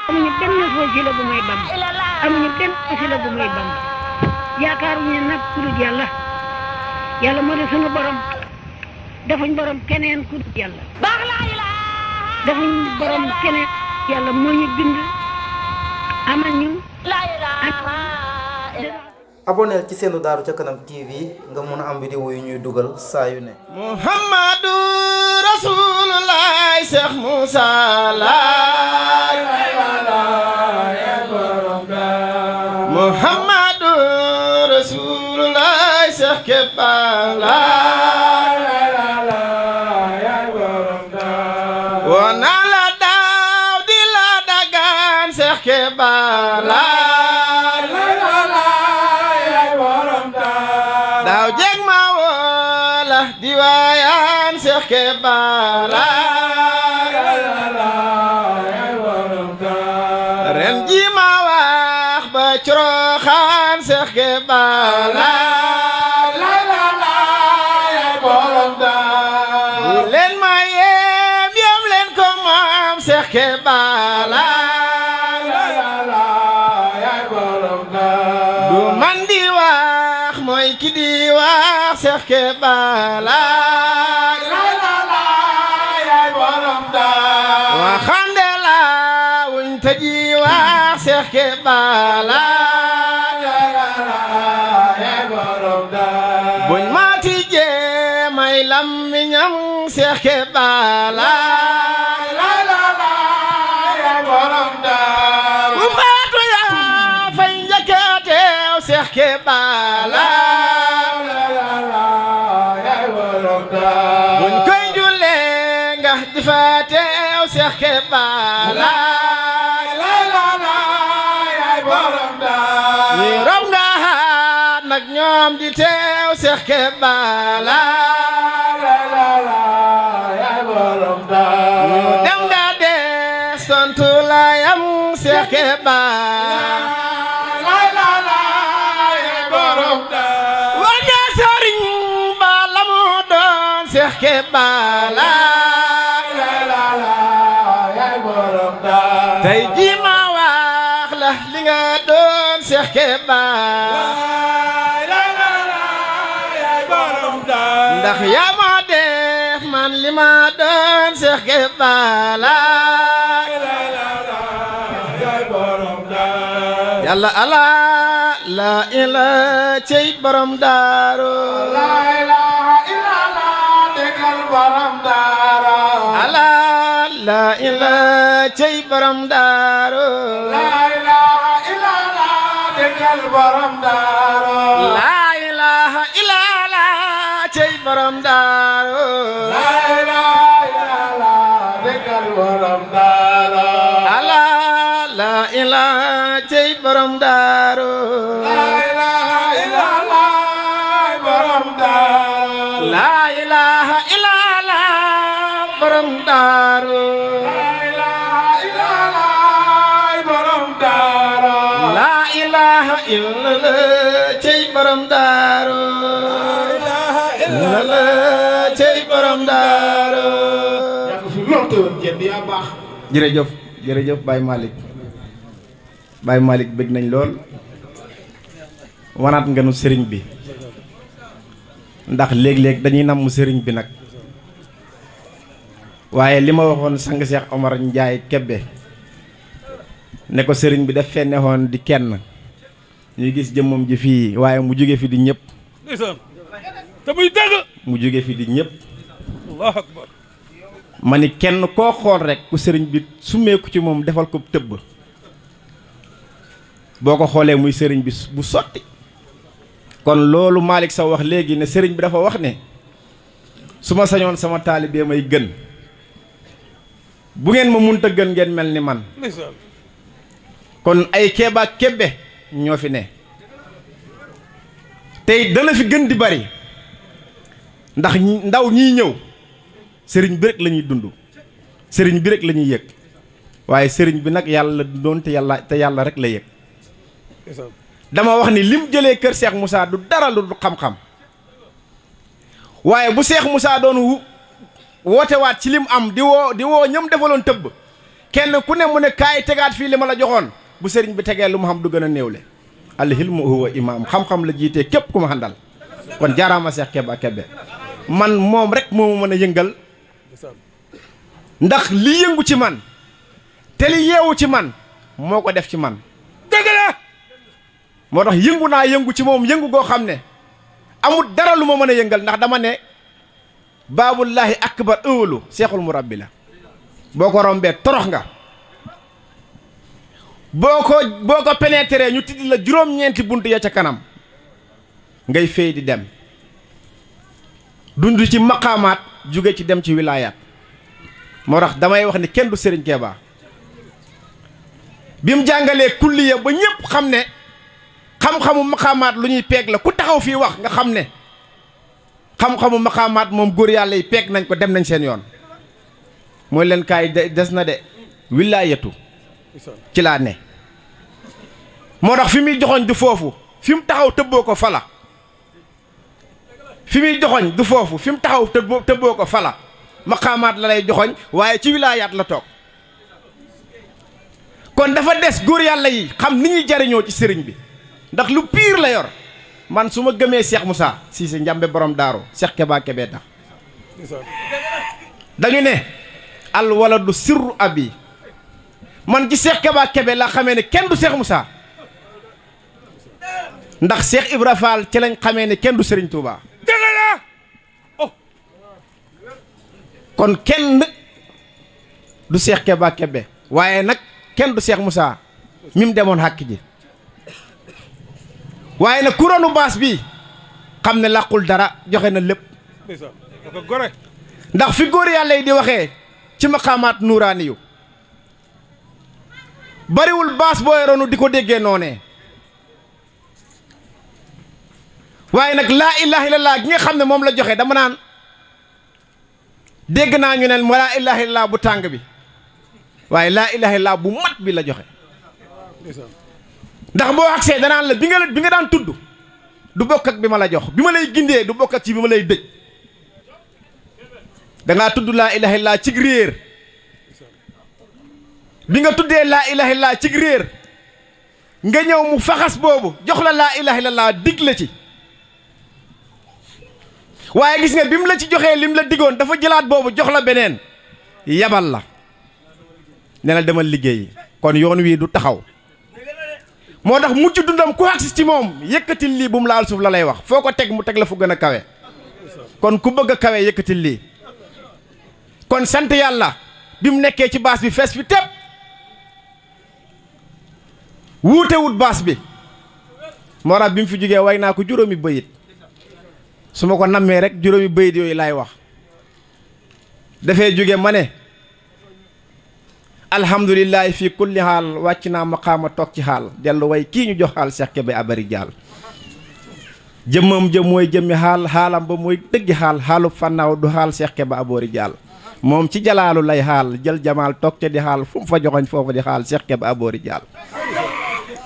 amuñu benn wasila bu may Bamba amuñu benn wasila bu may Bamba yaakaaruñu nag ku dul yàlla yàlla moo di sunu borom defuñ borom keneen ku dul yàlla defuñ borom keneen yàlla moo ñu bind amal ñu aboneel ci seenu Daaru ca Kanam TV nga mën a am vidéo yu ñuy dugal saa yu ne. Muhammadu Rasulullah Cheikh Moussa laay Muhammadu Rasulullah Cheikh Keba laay wana la daaw di la dagaan Cheikh Keba laay daaw jeg ma wala di waayaan Cheikh Keba ren ji ma wax ba coroxaan Cheikh Keba bu leen ma yem leen ko moom Cheikh Keba du man di wax mooy ki di wax Cheikh Keba waxande la wuñ tëji wax Cheikh Keba buñ ma tijjee may lammiñam Cheikh Keba bu faatu yaa fay njëkka teew Cheikh Keba buñ koy jullee nga di fa teew Cheikh Keba ñi rob nga haat nag ñoom di teew Cheikh Keba ñu dem nga des tontu la yam Cheikh Keba wanja sëriñ ba la mu doon Cheikh Keba tey ji ma wax la li nga doon Cheikh Keba ndax yaa ma def man li ma doon Cheikh Keba yàlla ala la ilaha cey borom daaru ala la ilaha cey borom daaru la ilaha illallah cey borom daaru ala la ilaha cey borom daaru la ilaha illallah borom daaru la ilaha illallah cey borom daaru la cey borom daaru jërëjëf jërëjëf Baye Malick bëgg nañ lool wanaat nga nu sëriñ bi ndax léeg-léeg dañuy namm sëriñ bi nag waaye li ma waxoon sang Cheikh Omar Ndiaye Kébé ne ko sëriñ bi daf fee neexoon di kenn ñuy gis jëmmam ji fii waaye mu jóge fi di ñëpp te muy dëgg mu jóge fi di ñëpp Allahu akbar ma ni kenn koo xool rek ku sëriñ bi summeeku ci moom defal ko tëbb boo ko xoolee muy sëriñ bi bu sotti kon loolu Malick Sow wax léegi ne sëriñ bi dafa wax ne su ma sañoon sama taalibe may gën bu ngeen ma munta gën ngeen mel ni man kon ay Keba Kébé ñoo fi ne tey dana fi gën di bari ndax ndaw ñiy ñëw sëriñ bi rek la ñuy dund sëriñ bi rek la ñuy yëg waaye sëriñ bi nag yàlla doon te yàlla rek la yëg dama wax ni lim jëlee kër Cheikh Moussa du dara lu xam-xam waaye bu Cheikh Moussa doon woote waat ci lim am di woo ñam defaloon tëbb kenn ku ne mu ne kaay tegaat fii li ma la joxoon bu sëriñ bi tegee lu mu xam du gën a néewle al hilmu huwa imaam xam-xam la jiitee képp ku ma xandal kon jaaraama Cheikh Keba Kebe man moom rek moo ma mën a yëngal ndax li yëngu ci man te li yeewu ci man moo ko def ci man dëgg la moo tax yëngu naa yëngu ci moom yëngu goo xam ne amul dara lu ma mën a yëngal ndax dama ne baabullahi akbar ëwalu seexul murabbi la boo ko rombee torox nga boo ko pénétré ñu tiddi la juróom-ñeenti bunt ya ca kanam ngay fay di dem dund ci maqaamaat jóge ci dem ci wilaayaat moo tax damay wax ni kenn du Serigne Keba bi mu jàngalee kulliya ba ñëpp xam ne xam-xamu maqaamaat lu ñuy peeg la ku taxaw fii wax nga xam ne xam-xamu maqaamaat moom góor yàlla yi peeg nañ ko dem nañ seen yoon mooy leen kaay des na de wilaayatu ci laa ne moo tax fi muy joxoñ du foofu fi mu taxaw tëbboo ko fala fi muy joxoñ du foofu fi mu taxaw tëbboo ko fala maqaamaat la lay joxoñ waaye ci wilaayaat la toog kon dafa des góor yàlla yi xam ni ñuy jariñoo ci sëriñ bi ndax lu piir la yor man su ma gëmee Cheikh Moussa Cissé njambe borom daaru Cheikh Keba Kebe tax dañu ne al waladu sirru abi man ci Cheikh Keba Kebe la xamee ne kenn du Cheikh Moussa ndax Cheikh Ibra Fall ci lañ xamee ne kenn du Serigne Touba dëgg la oh kon kenn du Cheikh Keba Kebe waaye nag kenn du Cheikh Moussa mi mu demoon xàkk ji waaye nag kuroonu baas bi xam ne làqul dara joxe na lépp ndax fi góor yàlla yi di waxee ci maqaamaat nuuraani yu bariwul baas boo yoroonu di ko déggee noonee waaye nag laa ilaha illallah gi nga xam ne moom la joxe dama naan dégg naa ñu ne laa ilaha illallah bu tàng bi waaye laa ilaha illallah bu mat bi la joxe ndax boo agsee danaan la bi nga daan tudd du bokk ak bi ma la jox bi ma lay gindee du bokk ak ci bi ma lay dëj dangaa tudd laa ilaha illallah cig réer bi nga tuddee laa ilaha illallah cig réer nga ñëw mu faxas boobu jox la laa ilaha illallah dig la ci waaye gis nga bi mu la ci joxee lim la digoon dafa jëlaat boobu jox la beneen yabal la ne la demal liggéeyi kon yoon wii du taxaw moo tax mucc dundam ku agsi ci moom yëkkatil lii bu mu laal suuf la lay wax foo ko teg mu teg la fu gën a kawe kon ku bëgg a kawe yëkkatil lii kon sant yàlla bi mu nekkee ci baas bi fees fi tepp wuute wut baas bi moo tax bi mu fi jógee way naa ko juróomi bëyit su ma ko nammee rek juróomi bëyit yooyu laay wax dafay jóge ma ne alhamdulillahi fi kulli xaal wàcc naa maqaama toog ci xaal dellu way kii ñu jox xaal Cheikh Kebe abari jaal jëmmam jëm mooy jëmmi xaal xaalam ba mooy dëggi xaal xaalub fannaaw du xaal Cheikh Kebe abori jaal moom ci jalaalu lay xaal jël jamaal toog ca di xaal fu mu fa joxoñ foofa di xaal Cheikh Kebe abori jaal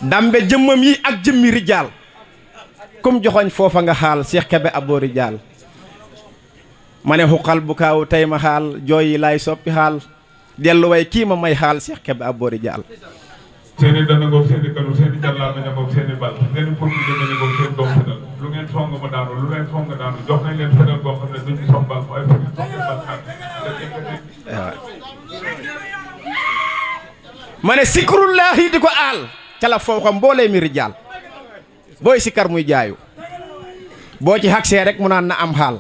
dambe jëmmam yi ak jëmmi rijaal kum joxoñ foofa nga xaal Cheikh Kebe abori jaal ma ne xuqal bu kaaw tey ma xaal jooy yi laay soppi xaal dellu way kii ma may xaal Cheikh Kebe abori jaal seeni dana ngoog seeni kanu seeni jàllaa naña ngoog seeni bal ngeen pour ñu demee ngoog seen doom fetal lu ngeen song ma daanu lu leen song daanu jox nañ leen fetal boo xam ne duñ ci song bal waaye fu ngeen song bal xaar ma ne sikrullahi di ko aal ca la foo xam mboolee mi rijaal booy sikar muy jaayu boo ci xagsee rek mu naan na am xaal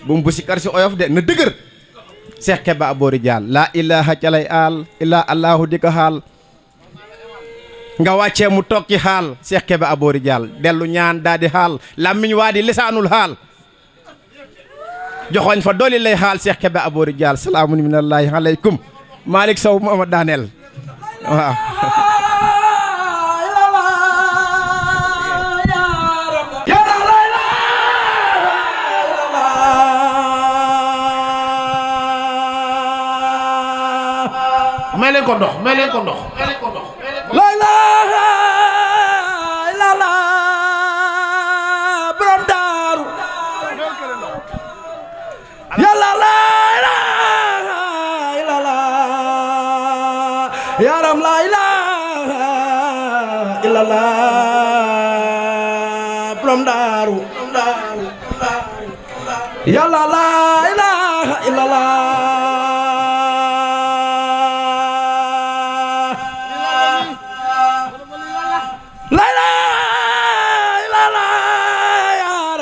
bu mu bu sikar si oyof de na dëgër Cheikh Kebe abori jaal laa ilaha ca lay aal illaa allahu di ko xaal nga wàccee mu toog ci xaal Cheikh Kebe abori jaal dellu ñaan daa di xaal làmmiñ waa di lisaanul xaal joxoñ fa dooli lay xaal Cheikh Kebe abori jaal salaamun minallahi aleykum Malick Sow mooma daaneel waaw may leen ko ndox may leen ko ndox la ilaha illallah borom daaru yàlla la ilaha illallah illallah borom daaru yàlla la ilaha illallah la ilaha illallah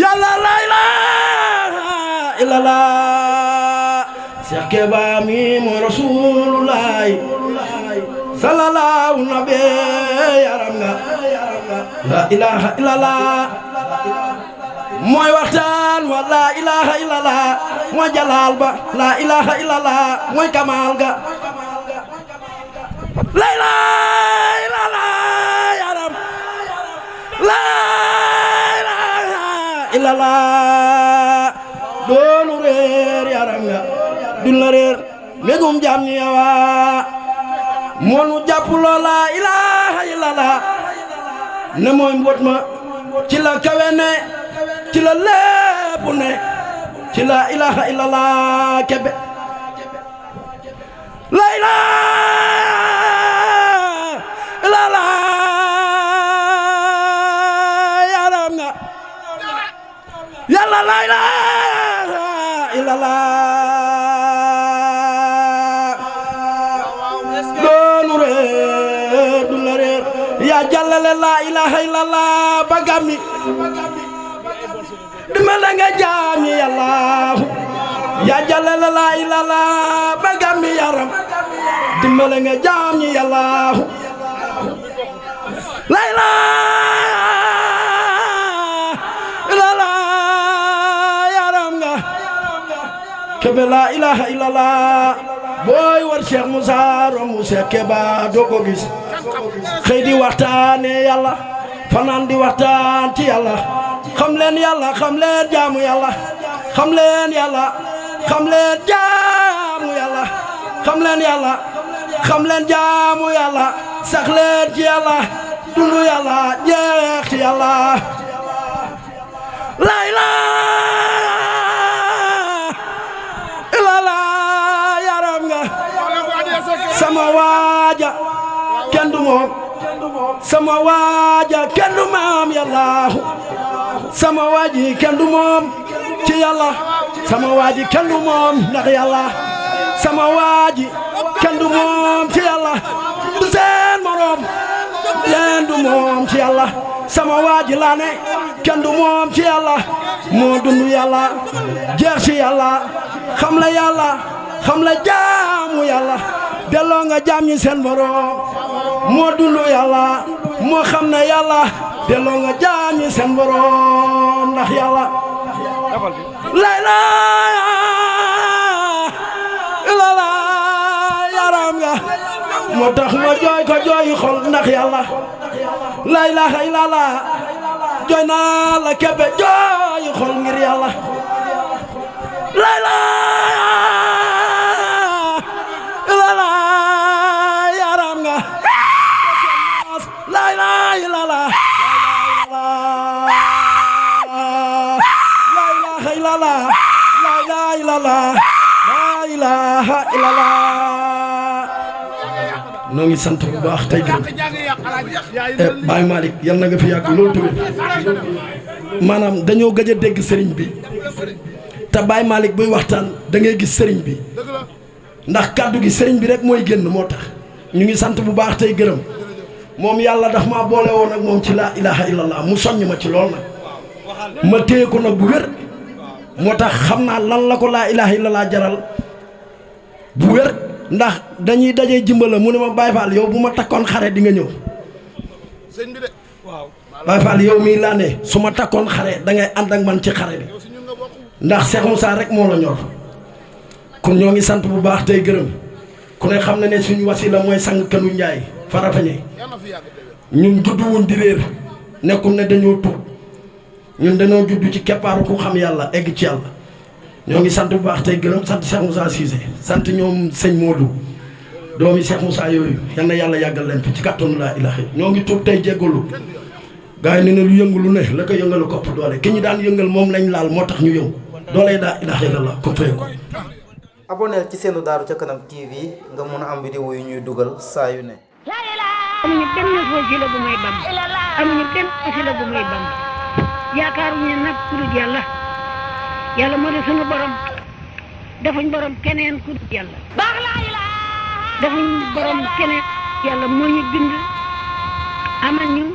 yàlla la ilaha illallah Cheikh Keba mi mooy Rasulullah sallallahu nabi yaram nga la ilaha illallah mooy waxtaan wa la ilaha illallah mooy jalal ba la ilaha illallah mooy kamal ga la ilaha illallah yaram la ilaha illallah doonu reer yaram nga dun la reer megum jam ni yawa moonu jàpp loo la ilaha illallah ne mooy mbot ma ci la kawe ne ci la lépp ne ci la ilaha illallah kebe la ilaha illallah yaram nga yàlla la ilaha illallah doonu reer du la reer yaa jàllale la ilaha illallah ba gàmmi dimbale nga jaami yàlla yaa jàllale la ilaha illallah ba gàmmi yaram dimbale nga jaami yàlla la ilaha illallah yaram nga kebe la ilaha illallah booy war Cheikh Moussa romb Cheikh Keba doo ko gis xëy di waxtaane yàlla fanaan di waxtaan ci yàlla xam leen yàlla xam leen jaamu yàlla xam leen yàlla xam leen jaamu yàlla xam leen yàlla xam leen jaamu yàlla sax leen ci yàlla dund yàlla jeex ci yàlla la ilaha illallah yaram nga sama waaja kenn du moom sama waaja kenn du maam yàlla sama waaji kenn du moom ci yàlla sama waaji kenn du moom ndax yàlla sama waaji kenn du moom ci yàlla du seen morom kenn du moom ci yàlla sama waaji laa ne kenn du moom ci yàlla moo dund yàlla jeex ci yàlla xam la yàlla xam la jaamu yàlla delloo nga jaam ñi seen borom moo dund yàlla moo xam ne yàlla delloo nga jaam ñi seen borom ndax yàlla la ilaha illallah yaram nga moo tax ma jooy ko jooy xol ndax yàlla la ilaha illallah jooy naa la kebe jooy xol ngir yàlla la ilaha illallah yaram nga la ilaha illallah la ilaha illallah la ilaha illallah la ilaha illallah noo ngi sant bu baax tey gërëm Baye Malick yal na nga fi yàgg loolu tamit maanaam dañoo gëj a dégg sëriñ bi te Baye Malick buy waxtaan da ngay gis sëriñ bi ndax kàddu gi sëriñ bi rek mooy génn moo tax ñu ngi sant bu baax tey gërëm moom yàlla daf maa boole woon ak moom ci laa ilaha illallah mu soññ ma ci lool nag ma téye ko nag bu wér moo tax xam naa lan la ko laa ilaha illallah jaral bu wér ndax dañuy dajee jimbala mu ne ma Baye Fall yow bu ma takkoon xare di nga ñëw Baye Fall yow mii laa ne su ma takkoon xare da ngay ànd ak man ci xare bi ndax Cheikh Moussa rek moo la ñor kon ñoo ngi sant bu baax tey gërëm ku ne xam na ne suñu wasila mooy sang Kanu Njaay Farafeñe ñun juddu wuñ di réer nekkul ne dañoo tuub ñun dañoo juddu ci keppaaru ku xam yàlla egg ci yàlla ñoo ngi sant bu baax tey gërëm sant Cheikh Moussa Cissé sant ñoom sëñ Modou doomi Cheikh Moussa yooyu yal na yàlla yàggal leen fi ci kàttanu laa ilaha ñoo ngi tuub tey jéggalu gaa yi ne lu yëngu lu ne la ko yëngalu ko ëpp doole ki ñu daan yëngal moom lañ laal moo tax ñu yëngu doole daa ilaha illallah ko fay ko aboneel ci seenu Daaru ca Kanam TV nga mun a am vidéo yu ñuy dugal saa yu ne. amuñu benn wasila bu may bam amuñu benn wasila bu may bam yaakaaruñu nag ku dul yàlla yàlla moo di sunu borom defuñ borom keneen ku dul yàlla defuñ borom keneen yàlla moo ñu bind amal ñu